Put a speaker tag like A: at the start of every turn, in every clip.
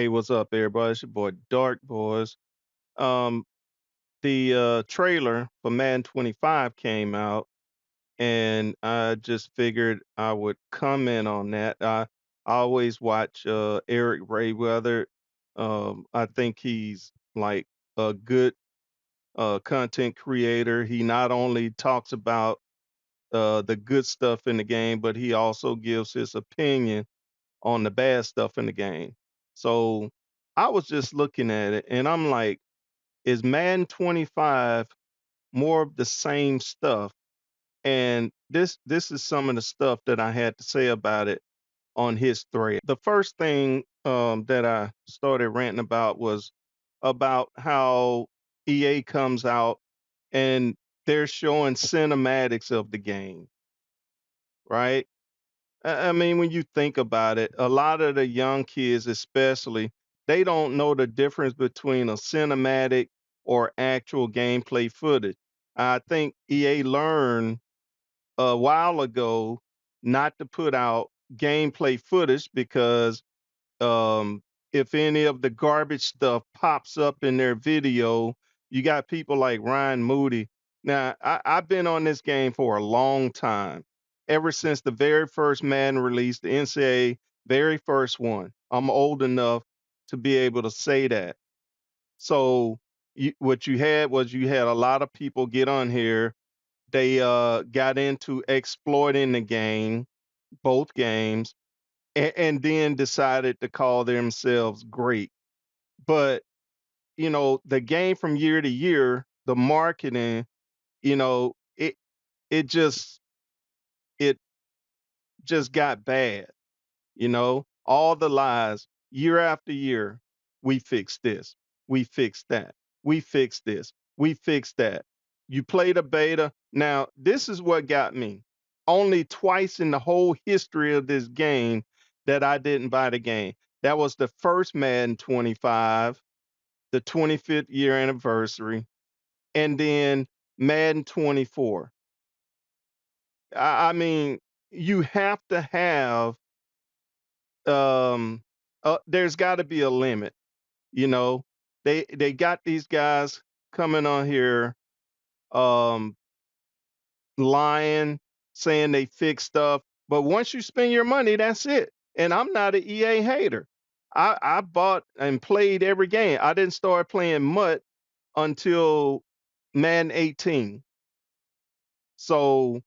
A: Hey, what's up, everybody? It's your boy Dark Boys. Um, the trailer for Madden 25 came out, and I just figured I would comment on that. I always watch Eric Rayweather. I think he's like a good content creator. He not only talks about the good stuff in the game, but he also gives his opinion on the bad stuff in the game. So I was just looking at it and I'm like, is Madden 25 more of the same stuff? And this is some of the stuff that I had to say about it on his thread. The first thing that I started ranting about was about how EA comes out and they're showing cinematics of the game, right? I mean, when you think about it, a lot of the young kids, especially, they don't know the difference between a cinematic or actual gameplay footage. I think EA learned a while ago not to put out gameplay footage because um, if any of the garbage stuff pops up in their video, you got people like Ryan Moody. Now, I've been on this game for a long time, ever since the very first Madden release, the NCAA very first one. I'm old enough to be able to say that. So, what you had a lot of people get on here. They got into exploiting the game, both games, and then decided to call themselves great. But, the game from year to year, the marketing, you know, it it just it just got bad, all the lies year after year. We fixed this, we fixed that, we fixed this, we fixed that. You played a beta. Now, this is what got me. Only twice in the whole history of this game that I didn't buy the game. That was the first Madden 25, the 25th year anniversary, and then Madden 24. I mean, you have to have um there's got to be a limit, you know. They got these guys coming on here um lying, saying they fix stuff, but once you spend your money, that's it. And I'm not an EA hater. I bought and played every game. I didn't start playing MUT until Madden 18. So,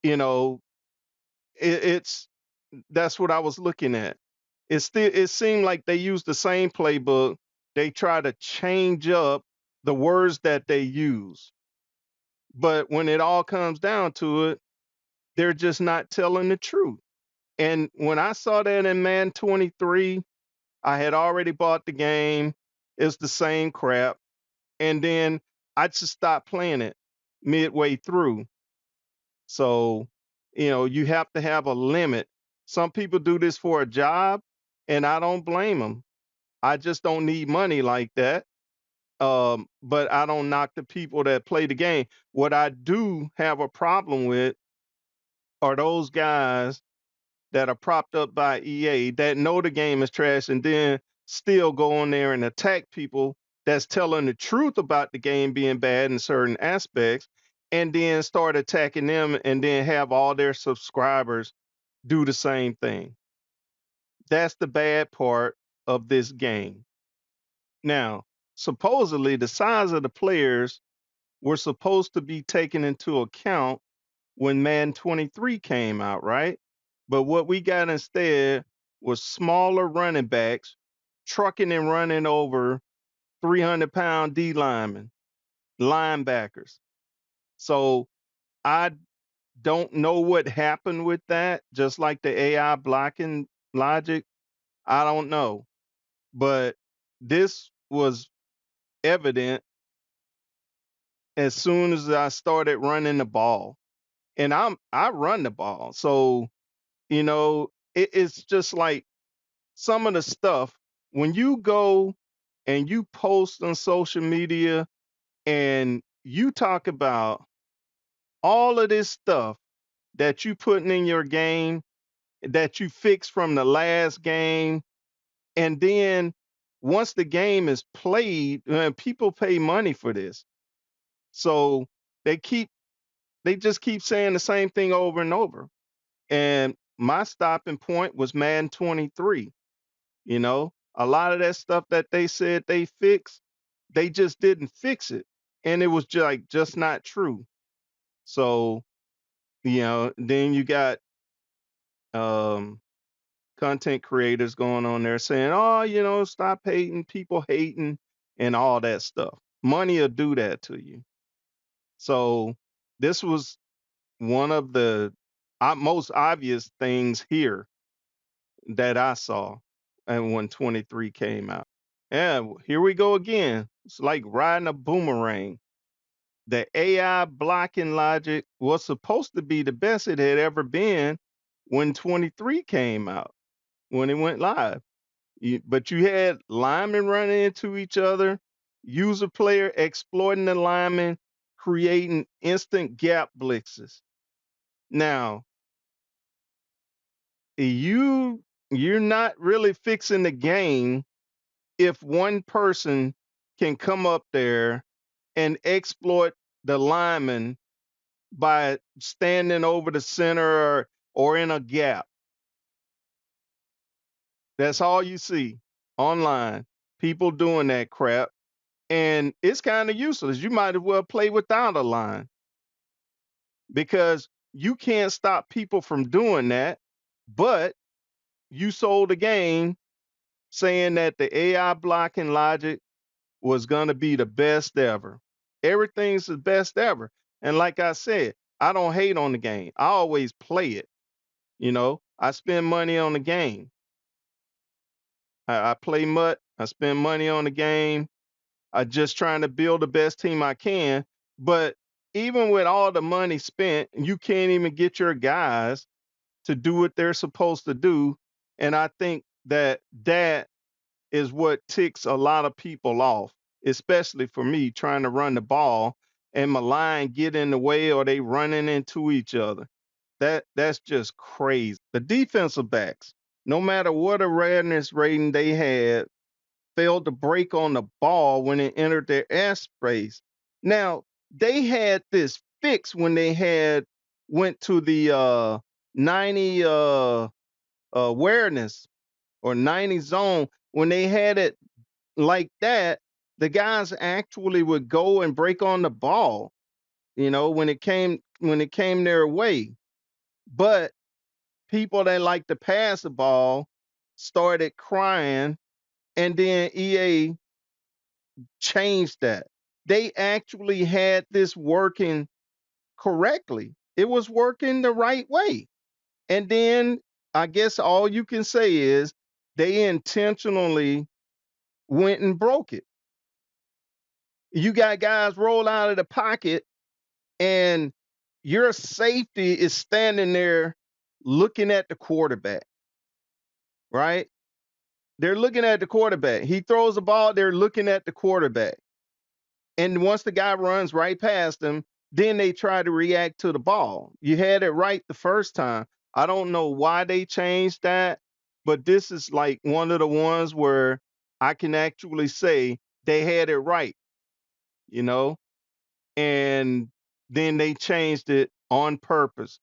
A: you know, it's that's what I was looking at. It seemed like they used the same playbook. They try to change up the words that they use. But when it all comes down to it, they're just not telling the truth. And when I saw that in Man 23, I had already bought the game. It's the same crap. And then I just stopped playing it midway through. So, you have to have a limit. Some people do this for a job, and I don't blame them. I just don't need money like that. But I don't knock the people that play the game. What I do have a problem with are those guys that are propped up by EA that know the game is trash and then still go on there and attack people that's telling the truth about the game being bad in certain aspects, and then start attacking them and then have all their subscribers do the same thing. That's the bad part of this game. Now, supposedly the size of the players were supposed to be taken into account when Man 23 came out, right? But what we got instead was smaller running backs trucking and running over 300-pound D linemen, linebackers. So I don't know what happened with that, just like the AI blocking logic. I don't know. But this was evident as soon as I started running the ball. And I run the ball. So, it's just like some of the stuff when you go and you post on social media and you talk about all of this stuff that you putting in your game that you fixed from the last game, and then once the game is played, people pay money for this. So they keep they just keep saying the same thing over and over. And my stopping point was Madden 23. A lot of that stuff that they said they fixed, they just didn't fix it. And it was just not true. So, then you got um content creators going on there saying, "Oh, stop hating, people hating and all that stuff." Money will do that to you. So, this was one of the most obvious things here that I saw and when 23 came out. Yeah, here we go again. It's like riding a boomerang. The AI blocking logic was supposed to be the best it had ever been when 23 came out, when it went live. But you had linemen running into each other, user player exploiting the lineman, creating instant gap blitzes. Now, you're not really fixing the game if one person can come up there and exploit the lineman by standing over the center or in a gap. That's all you see online. People doing that crap. And it's kind of useless. You might as well play without a line because you can't stop people from doing that. But you sold a game saying that the AI blocking logic was going to be the best ever. Everything's the best ever. And like I said, I don't hate on the game. I always play it. I spend money on the game. I play MUT. I spend money on the game. I just trying to build the best team I can. But even with all the money spent, you can't even get your guys to do what they're supposed to do. And I think that is what ticks a lot of people off, especially for me trying to run the ball and my line get in the way or they running into each other. That's just crazy. The defensive backs, no matter what awareness rating they had, failed to break on the ball when it entered their airspace. Now, they had this fix when they had went to the 90 awareness or 90 zone. When they had it like that, the guys actually would go and break on the ball, when it came their way. But people that like to pass the ball started crying, and then EA changed that. They actually had this working correctly. It was working the right way. And then I guess all you can say is they intentionally went and broke it. You got guys roll out of the pocket, and your safety is standing there looking at the quarterback, right? They're looking at the quarterback. He throws the ball, they're looking at the quarterback. And once the guy runs right past him, then they try to react to the ball. You had it right the first time. I don't know why they changed that, but this is like one of the ones where I can actually say they had it right, you know? And then they changed it on purpose.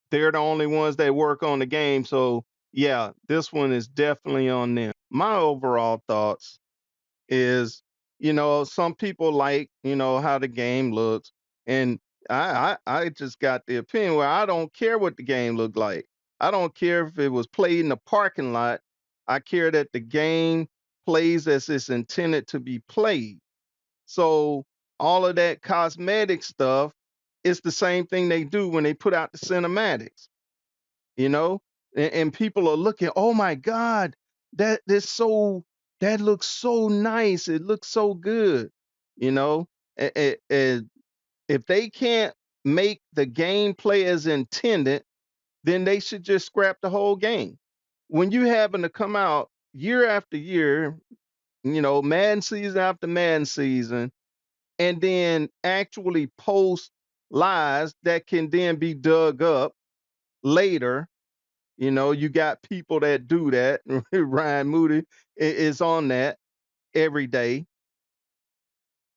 A: They're the only ones that work on the game. So, yeah, this one is definitely on them. My overall thoughts is, some people like, how the game looks. And I just got the opinion where I don't care what the game looked like. I don't care if it was played in the parking lot. I care that the game plays as it's intended to be played. So all of that cosmetic stuff is the same thing they do when they put out the cinematics, you know? And people are looking, oh my God, that that's so that looks so nice. It looks so good, you know. If they can't make the gameplay as intended, then they should just scrap the whole game. When you happen to come out year after year, Madden season after Madden season, and then actually post lies that can then be dug up later, You got people that do that. Ryan Moody is on that every day.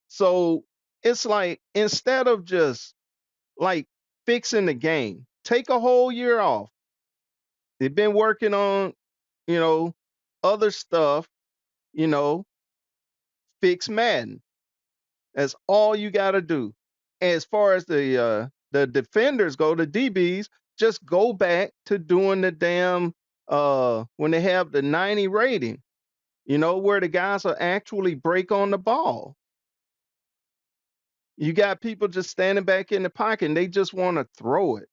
A: So it's like instead of just like fixing the game, take a whole year off. They've been working on, you know, other stuff, you know, fix Madden. That's all you got to do. As far as the defenders go, the DBs, just go back to doing the damn when they have the 90 rating, where the guys will actually break on the ball. You got people just standing back in the pocket and they just want to throw it.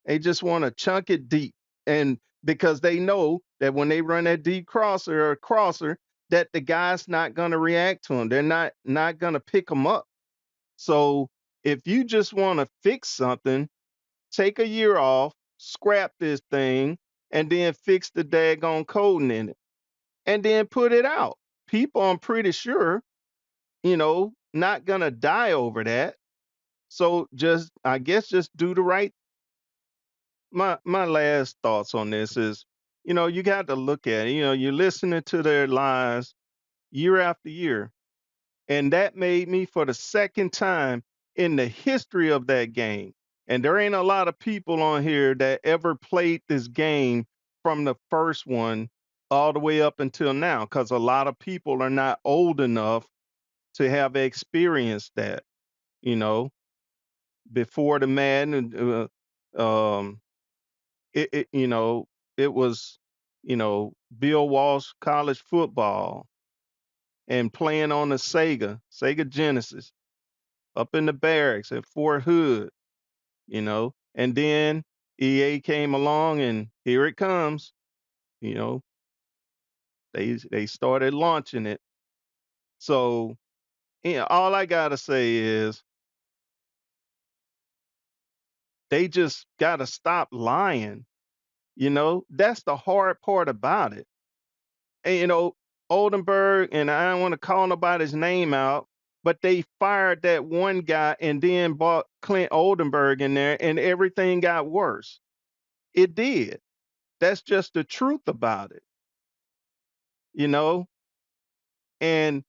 A: They just want to chunk it deep. And because they know that when they run that deep crosser or crosser, that the guy's not going to react to them. They're not going to pick them up. So if you just want to fix something, take a year off, scrap this thing, and then fix the daggone coding in it, and then put it out. People, I'm pretty sure, not gonna die over that. So just, I guess, just do the right. My last thoughts on this is, you got to look at it. You're listening to their lies year after year. And that made me for the second time in the history of that game. And there ain't a lot of people on here that ever played this game from the first one all the way up until now, because a lot of people are not old enough to have experienced that, you know, before the Madden. Um, it was, Bill Walsh college football and playing on the Sega Genesis up in the barracks at Fort Hood. And then EA came along and here it comes. You know, they started launching it. So, all I gotta say is they just gotta stop lying. That's the hard part about it. And Oldenburg, and I don't want to call nobody's name out, but they fired that one guy and then brought Clint Oldenburg in there, and everything got worse. It did. That's just the truth about it, you know? And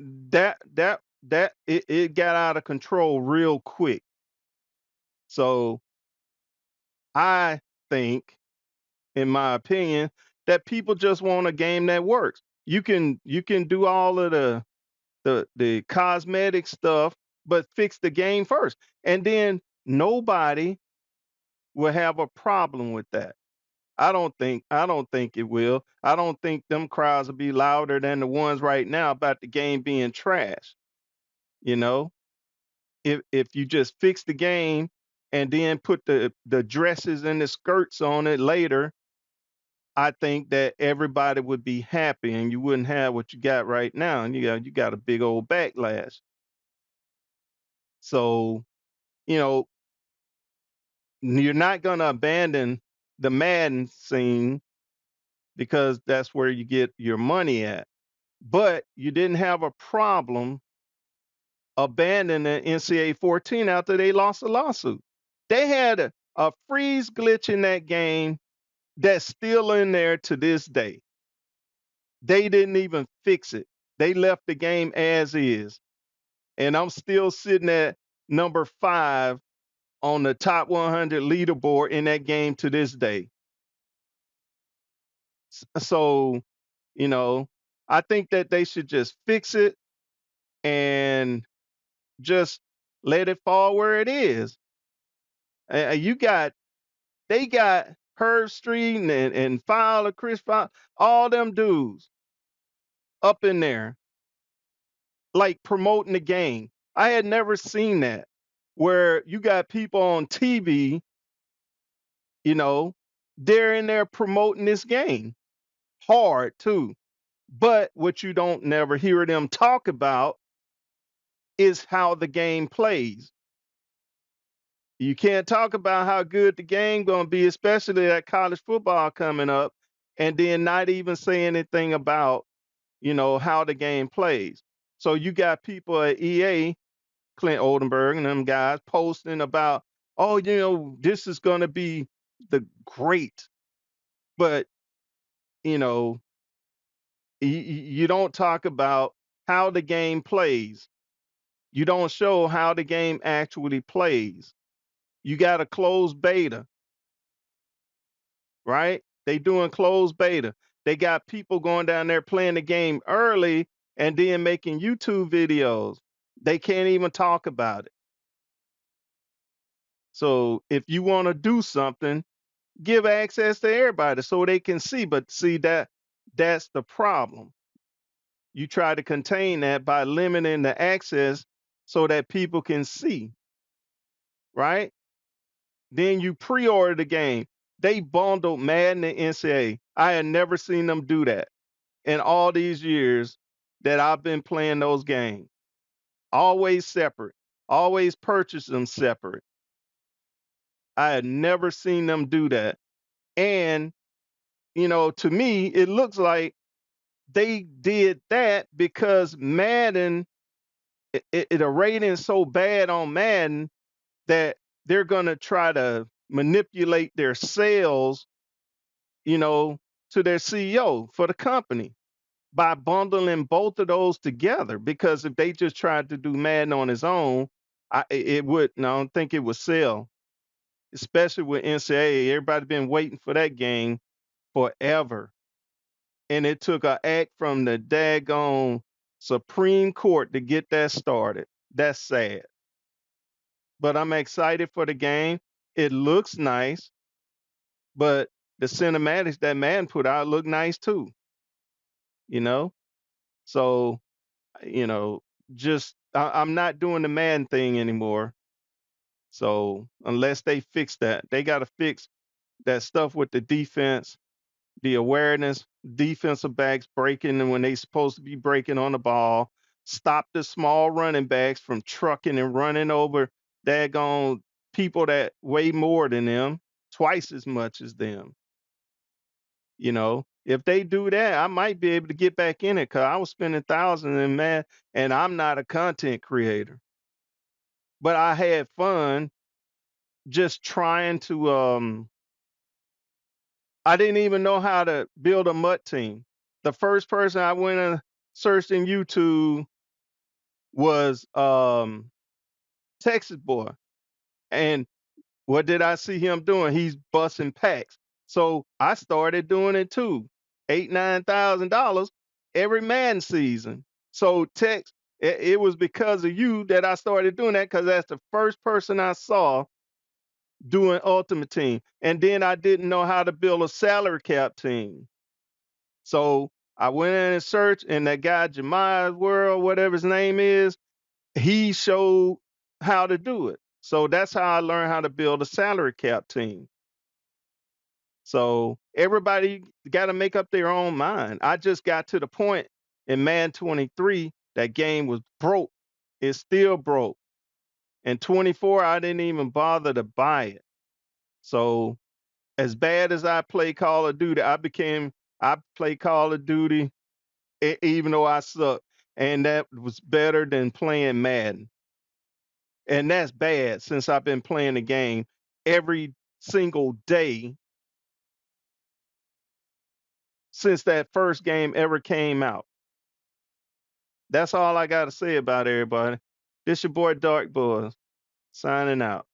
A: it got out of control real quick. So I think, in my opinion, that people just want a game that works. You can do all of the cosmetic stuff, but fix the game first. And then nobody will have a problem with that. I don't think it will. I don't think them crowds will be louder than the ones right now about the game being trash. You know, if you just fix the game and then put the dresses and the skirts on it later, I think that everybody would be happy and you wouldn't have what you got right now. And you got a big old backlash. So, you know, you're not gonna abandon the Madden scene because that's where you get your money at. But you didn't have a problem abandoning NCAA 14 after they lost a lawsuit. They had a freeze glitch in that game that's still in there to this day. They didn't even fix it. They left the game as is. And I'm still sitting at number 5 on the top 100 leaderboard in that game to this day. So, you know, I think that they should just fix it and just let it fall where it is. You got They got Herb Street and Fowler, Chris Fowler, all them dudes up in there, like promoting the game. I had never seen that where you got people on TV, you know, they're in there promoting this game hard too. But what you don't never hear them talk about is how the game plays. You can't talk about how good the game gonna be, especially that college football coming up, and then not even say anything about, how the game plays. So you got people at EA, Clint Oldenburg and them guys posting about, oh, this is gonna be the great. But, you know, you don't talk about how the game plays. You don't show how the game actually plays. You got a closed beta, right? They doing closed beta. They got people going down there playing the game early and then making YouTube videos. They can't even talk about it. So if you want to do something, give access to everybody so they can see. But see that's the problem. You try to contain that by limiting the access so that people can see, right? Then you pre-order the game. They bundled Madden and NCAA. I had never seen them do that in all these years that I've been playing those games. Always separate. Always purchase them separate. I had never seen them do that. And, to me, it looks like they did that because Madden, the rating's so bad on Madden that they're going to try to manipulate their sales, you know, to their CEO for the company by bundling both of those together. Because if they just tried to do Madden on its own, it would. No, I don't think it would sell, especially with NCAA. Everybody been waiting for that game forever, and it took a act from the daggone Supreme Court to get that started. That's sad. But I'm excited for the game. It looks nice, but the cinematics that man put out look nice too, you know? So, you know, just I'm not doing the man thing anymore. So, unless they fix that, they got to fix that stuff with the defense, the awareness, defensive backs breaking and when they supposed to be breaking on the ball, stop the small running backs from trucking and running over daggone people that weigh more than them, twice as much as them. If they do that, I might be able to get back in it because I was spending thousands in man, and I'm not a content creator. But I had fun just trying to. I didn't even know how to build a MUT team. The first person I went and searched in YouTube was Texas Boy, and what did I see him doing? He's busting packs. So I started doing it too. 8, $9,000 every man season. So Tex, it was because of you that I started doing that because that's the first person I saw doing Ultimate Team. And then I didn't know how to build a salary cap team. So I went in and searched, and that guy Jemiah's World, whatever his name is, he showed how to do it. So that's how I learned how to build a salary cap team. So everybody got to make up their own mind. I just got to the point in Man 23 that game was broke. It's still broke. In 24, I didn't even bother to buy it. So as bad as I play Call of Duty, I play Call of Duty even though I suck, and that was better than playing Madden. And that's bad since I've been playing the game every single day since that first game ever came out. That's all I got to say about everybody. This your boy Dark Boys signing out.